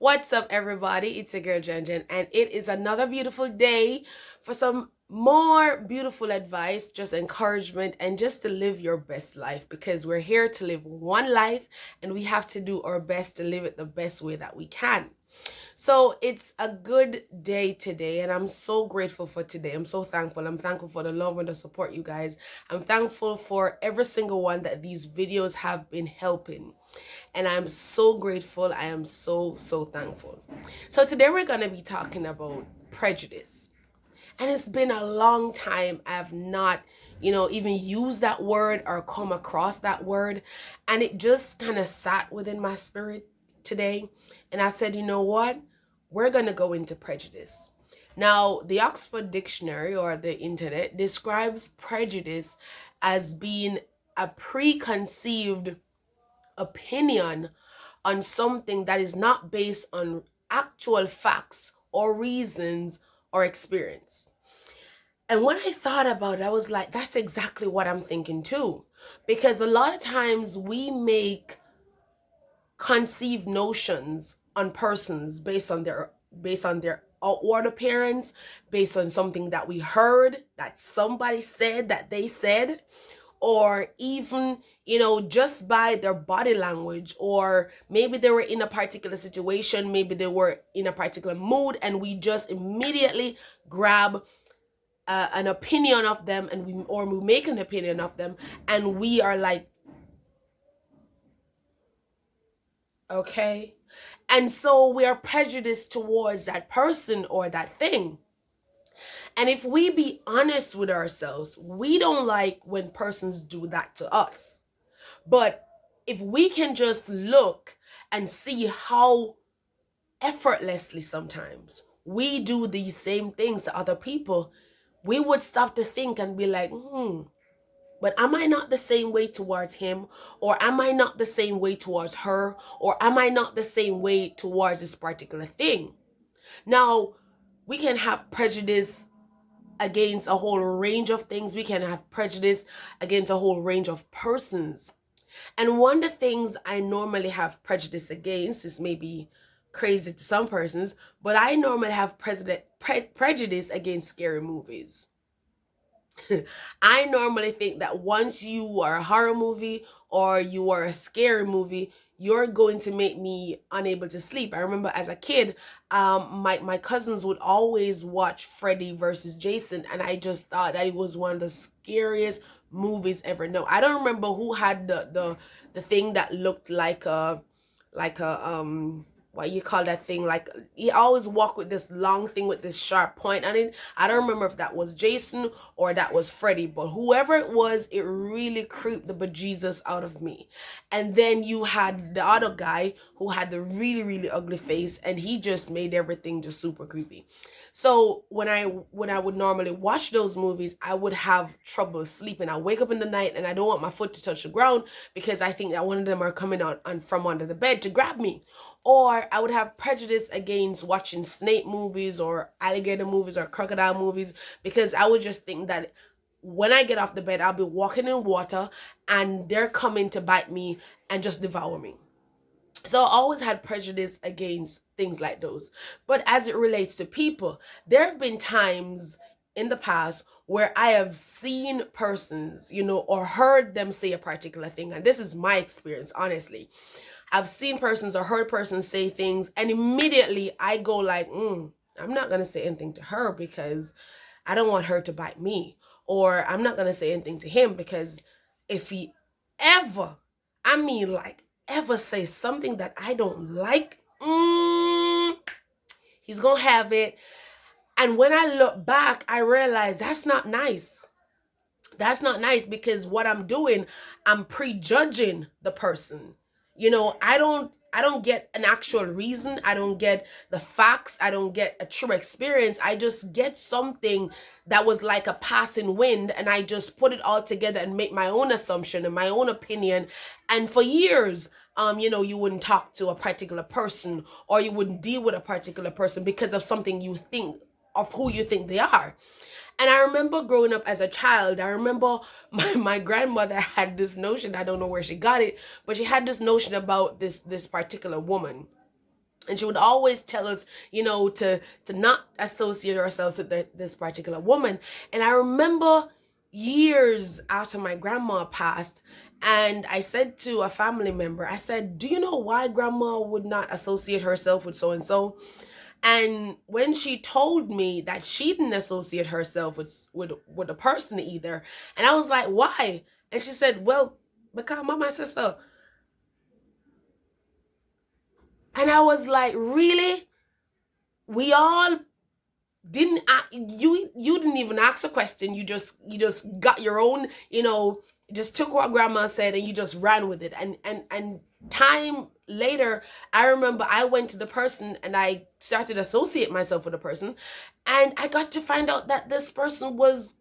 What's up, everybody? It's your girl Jen Jen, and it is another beautiful day for some more beautiful advice, just encouragement, and just to live your best life because we're here to live one life and we have to do our best to live it the best way that we can. So it's a good day today, and I'm so grateful for today. I'm so thankful. I'm thankful for the love and the support, you guys. I'm thankful for every single one that these videos have been helping. And I'm so grateful. I am so thankful. So today we're going to be talking about prejudice. And it's been a long time I've not, even used that word or come across that word. And it just kind of sat within my spirit today. And I said, you know what? We're going to go into prejudice. Now, the Oxford Dictionary or the internet describes prejudice as being a preconceived opinion on something that is not based on actual facts or reasons or experience. And when I thought about it, I was like, that's exactly what I'm thinking too. Because a lot of times we make conceived notions on persons based on their outward appearance, based on something that we heard, that somebody said, that they said, or even, just by their body language, or maybe they were in a particular situation, maybe they were in a particular mood, and we just immediately grab an opinion of them, and we make an opinion of them, and we are like, okay. And so we are prejudiced towards that person or that thing. And if we be honest with ourselves, we don't like when persons do that to us. But if we can just look and see how effortlessly sometimes we do these same things to other people, we would stop to think and be like, but am I not the same way towards him? Or am I not the same way towards her? Or am I not the same way towards this particular thing? Now, we can have prejudice against a whole range of things. We can have prejudice against a whole range of persons. And one of the things I normally have prejudice against is maybe crazy to some persons, but I normally have prejudice against scary movies. I normally think that once you are a horror movie or you are a scary movie, you're going to make me unable to sleep. I remember as a kid, my cousins would always watch Freddy versus Jason, and I just thought that it was one of the scariest movies ever. No, I don't remember who had the thing that looked like a what you call that thing, like he always walked with this long thing with this sharp point on it. I don't remember if that was Jason or that was Freddy, but whoever it was, it really creeped the bejesus out of me. And then you had the other guy who had the really ugly face, and he just made everything just super creepy. So when I would normally watch those movies, I would have trouble sleeping. I wake up in the night and I don't want my foot to touch the ground because I think that one of them are coming out from under the bed to grab me. Or I would have prejudice against watching snake movies or alligator movies or crocodile movies because I would just think that when I get off the bed, I'll be walking in water and they're coming to bite me and just devour me. So I always had prejudice against things like those. But as it relates to people, there have been times in the past where I have seen persons, or heard them say a particular thing. And this is my experience, honestly. I've seen persons or heard persons say things, and immediately I go like, I'm not going to say anything to her because I don't want her to bite me. Or I'm not going to say anything to him because if he ever, ever say something that I don't like, he's going to have it. And when I look back, I realize that's not nice. That's not nice because what I'm doing, I'm prejudging the person. I don't get an actual reason. I don't get the facts. I don't get a true experience. I just get something that was like a passing wind, and I just put it all together and make my own assumption and my own opinion. And for years, you wouldn't talk to a particular person or you wouldn't deal with a particular person because of something you think of who you think they are. And I remember growing up as a child, I remember my grandmother had this notion, I don't know where she got it, but she had this notion about this particular woman. And she would always tell us, to not associate ourselves with this particular woman. And I remember years after my grandma passed, and I said to a family member, I said, do you know why grandma would not associate herself with so and so? And when she told me that she didn't associate herself with a person either, and I was like, why? And she said, well, because my sister. And I was like, really? We all didn't you didn't even ask a question. You just got your own, just took what grandma said and you just ran with it. And time later, I remember I went to the person and I started to associate myself with the person, and I got to find out that this person was,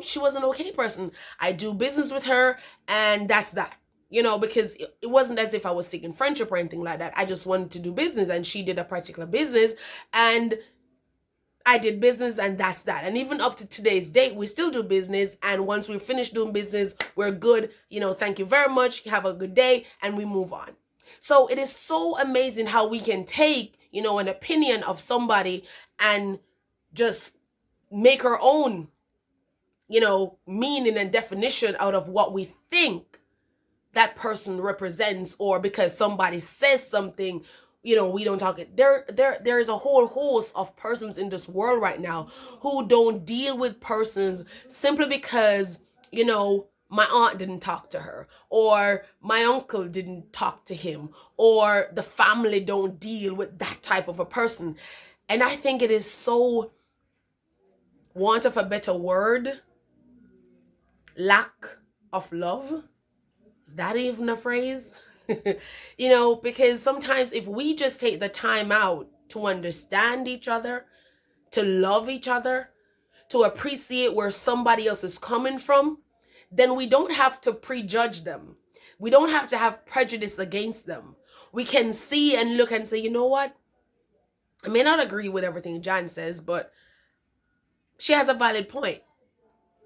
she was an okay person. I do business with her, and that's that. Because it wasn't as if I was seeking friendship or anything like that. I just wanted to do business, and she did a particular business, and I did business, and that's that. And even up to today's date, we still do business. And once we finish doing business, we're good. Thank you very much. Have a good day. And we move on. So it is so amazing how we can take, an opinion of somebody and just make our own, meaning and definition out of what we think that person represents, or because somebody says something, we don't talk it. There is a whole host of persons in this world right now who don't deal with persons simply because, my aunt didn't talk to her, or my uncle didn't talk to him, or the family don't deal with that type of a person. And I think it is so, want of a better word, lack of love. That even a phrase? Because sometimes if we just take the time out to understand each other, to love each other, to appreciate where somebody else is coming from, then we don't have to prejudge them. We don't have to have prejudice against them. We can see and look and say, you know what? I may not agree with everything Jan says, but she has a valid point.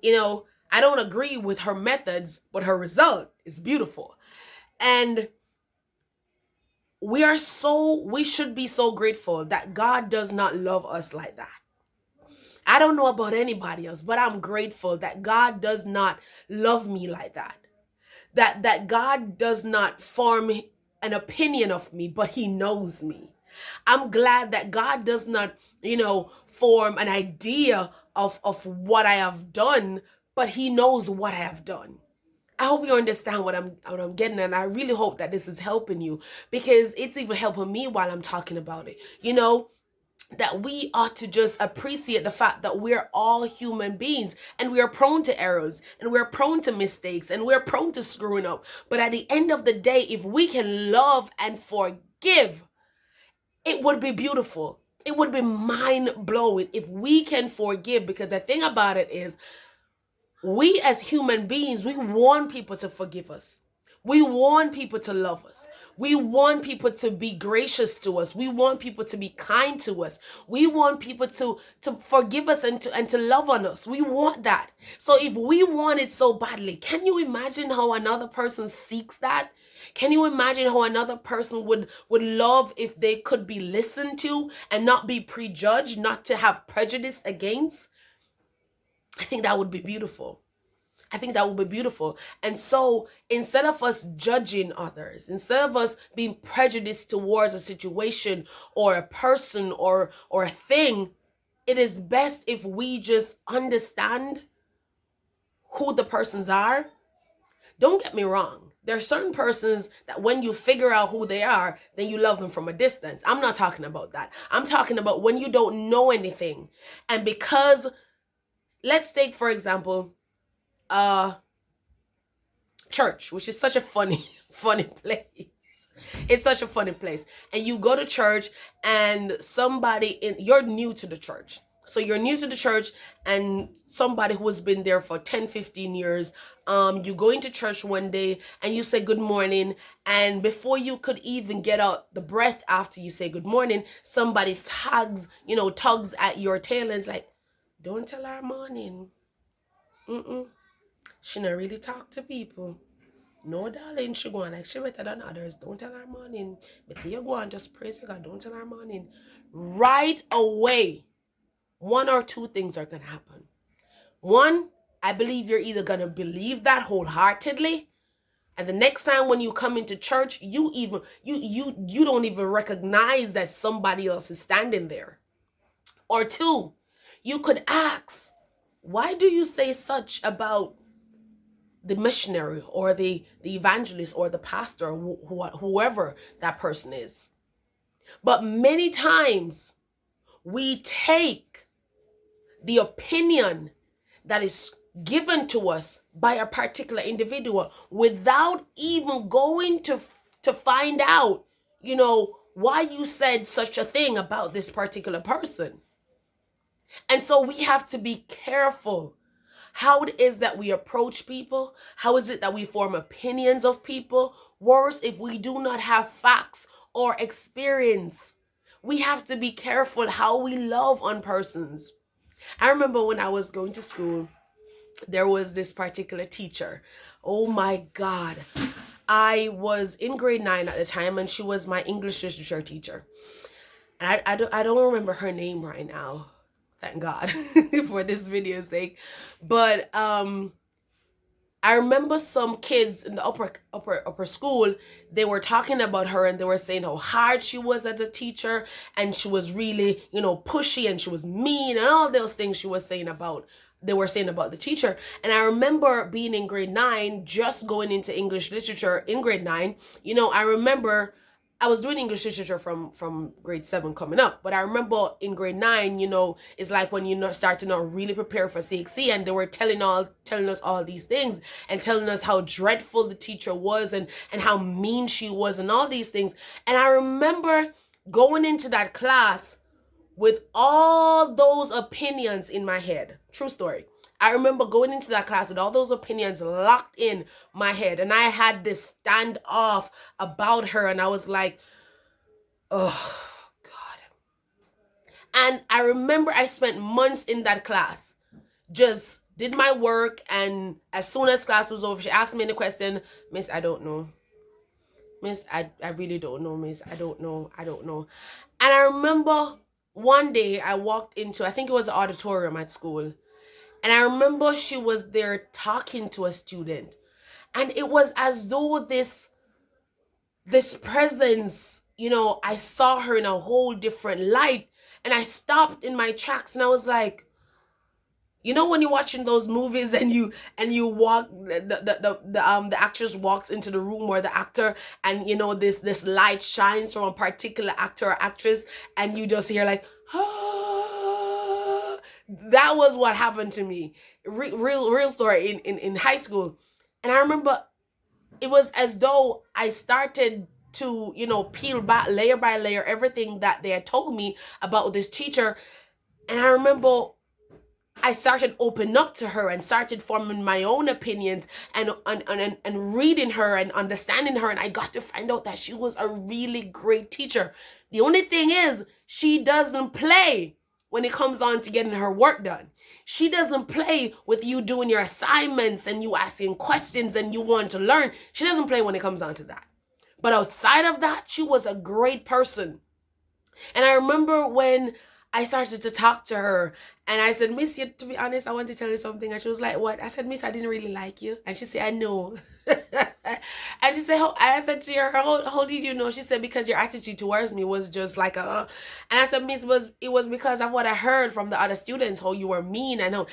I don't agree with her methods, but her result is beautiful. And we should be so grateful that God does not love us like that. I don't know about anybody else, but I'm grateful that God does not love me like that. That God does not form an opinion of me, but he knows me. I'm glad that God does not, form an idea of what I have done, but he knows what I have done. I hope you understand what I'm getting, and I really hope that this is helping you, because it's even helping me while I'm talking about it. That we ought to just appreciate the fact that we're all human beings, and we are prone to errors, and we're prone to mistakes, and we're prone to screwing up. But at the end of the day, if we can love and forgive, it would be beautiful. It would be mind-blowing if we can forgive, because the thing about it is, we as human beings, we want people to forgive us. We want people to love us. We want people to be gracious to us. We want people to be kind to us. We want people to forgive us and to love on us. We want that. So if we want it so badly, can you imagine how another person seeks that? Can you imagine how another person would love if they could be listened to and not be prejudged, not to have prejudice against? I think that would be beautiful. I think that would be beautiful. And so instead of us judging others, instead of us being prejudiced towards a situation or a person or a thing, it is best if we just understand who the persons are. Don't get me wrong. There are certain persons that when you figure out who they are, then you love them from a distance. I'm not talking about that. I'm talking about when you don't know anything. And because, let's take, for example, church, which is such a funny place. It's such a funny place. And you go to church and you're new to the church. So you're new to the church, and somebody who has been there for 10, 15 years, you go into church one day and you say good morning, and before you could even get out the breath after you say good morning, somebody tugs at your tail and is like, don't tell her morning. She not really talk to people. No, darling, she go on like she better than others. Don't tell her morning. But you go on, just praise God. Don't tell her morning. Right away, one or two things are gonna happen. One, I believe you're either gonna believe that wholeheartedly, and the next time when you come into church, you don't even recognize that somebody else is standing there. Or two, you could ask, why do you say such about the missionary or the evangelist or the pastor or whoever that person is? But many times we take the opinion that is given to us by a particular individual without even going to find out, why you said such a thing about this particular person. And so we have to be careful how it is that we approach people. How is it that we form opinions of people? Worse, if we do not have facts or experience. We have to be careful how we love on persons. I remember when I was going to school, there was this particular teacher. Oh my God. I was in grade 9 at the time, and she was my English literature teacher. And I don't remember her name right now. Thank God for this video's sake. But I remember some kids in the upper school, they were talking about her, and they were saying how hard she was as a teacher, and she was really, pushy, and she was mean, and all those things they were saying about the teacher. And I remember being in grade 9, just going into English literature in grade 9. I remember I was doing English literature from grade 7 coming up, but I remember in grade 9, it's like when you start to not really prepare for CXC, and they were telling us all these things and telling us how dreadful the teacher was and how mean she was and all these things. And I remember going into that class with all those opinions in my head. True story. I remember going into that class with all those opinions locked in my head, and I had this standoff about her, and I was like, oh God. And I remember I spent months in that class, just did my work, and as soon as class was over, she asked me the question, Miss, I don't know. Miss, I really don't know, Miss. I don't know. And I remember one day I walked into, I think it was an auditorium at school, and I remember she was there talking to a student, and it was as though this presence, I saw her in a whole different light, and I stopped in my tracks, and I was like, when you're watching those movies and you walk, the actress walks into the room or the actor, and this light shines from a particular actor or actress, and you just hear like, ah. That was what happened to me. Real story in high school. And I remember it was as though I started to, peel back layer by layer everything that they had told me about this teacher. And I remember I started opening up to her and started forming my own opinions and reading her and understanding her. And I got to find out that she was a really great teacher. The only thing is, she doesn't play when it comes on to getting her work done. She doesn't play with you doing your assignments and you asking questions and you want to learn. She doesn't play when it comes on to that. But outside of that, she was a great person. And I remember when I started to talk to her, and I said, Miss, to be honest, I want to tell you something. And she was like, what? I said, Miss, I didn't really like you. And she said, I know. And she said, I said to her, how did you know? She said, because your attitude towards me was just like and I said, Miss, it was because of what I heard from the other students, how you were mean. And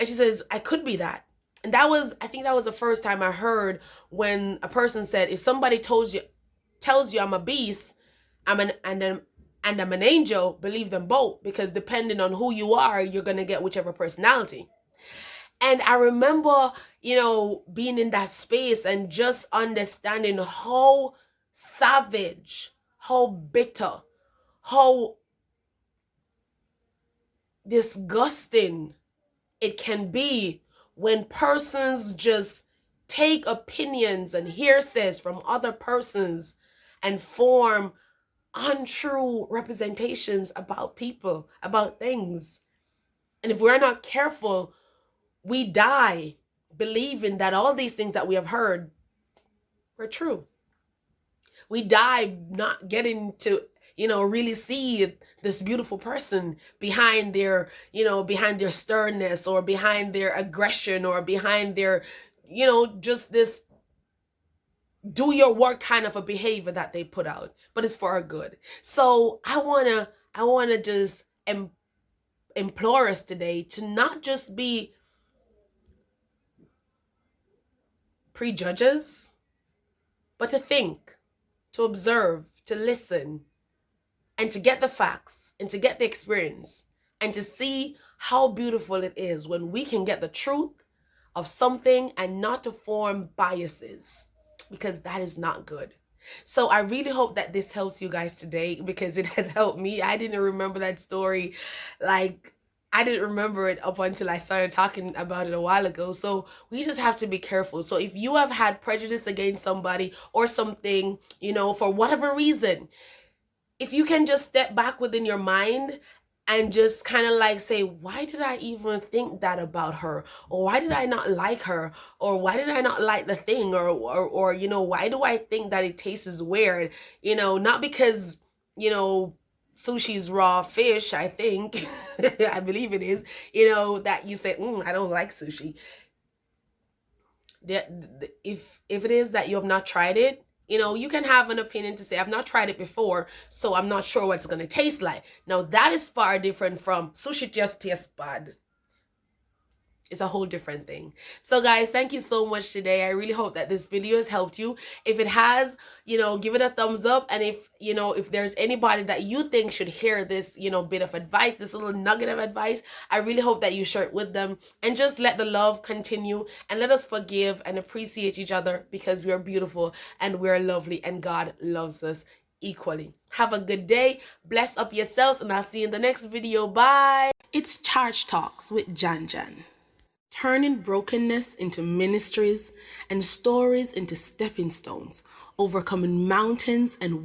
she says, I could be that. And I think that was the first time I heard when a person said, if somebody tells you I'm a beast, I'm an angel, believe them both, because depending on who you are, you're going to get whichever personality. And I remember, being in that space and just understanding how savage, how bitter, how disgusting it can be when persons just take opinions and hearsays from other persons and form untrue representations about people, about things. And if we're not careful, we die believing that all these things that we have heard were true. We die not getting to, really see this beautiful person behind their, behind their sternness, or behind their aggression, or behind their, just this do your work kind of a behavior that they put out, but it's for our good. So I wanna just implore us today to not just be prejudges, but to think, to observe, to listen, and to get the facts, and to get the experience, and to see how beautiful it is when we can get the truth of something and not to form biases, because that is not good. So I really hope that this helps you guys today, because it has helped me. I didn't remember that story. Like, I didn't remember it up until I started talking about it a while ago. So we just have to be careful. So if you have had prejudice against somebody or something, for whatever reason, if you can just step back within your mind and just kind of like say, why did I even think that about her? Or why did I not like her? Or why did I not like the thing? Or why do I think that it tastes weird? Not because, sushi is raw fish, I think. I believe it is, that you say, I don't like sushi. If it is that you have not tried it, you can have an opinion to say, I've not tried it before, so I'm not sure what it's going to taste like. Now, that is far different from sushi just tastes bad. It's a whole different thing. So guys, thank you so much today. I really hope that this video has helped you. If it has, give it a thumbs up. And if there's anybody that you think should hear this, bit of advice, this little nugget of advice, I really hope that you share it with them, and just let the love continue, and let us forgive and appreciate each other, because we are beautiful and we're lovely, and God loves us equally. Have a good day. Bless up yourselves, and I'll see you in the next video. Bye. It's Charge Talks with Jan Jan. Turning brokenness into ministries and stories into stepping stones, overcoming mountains and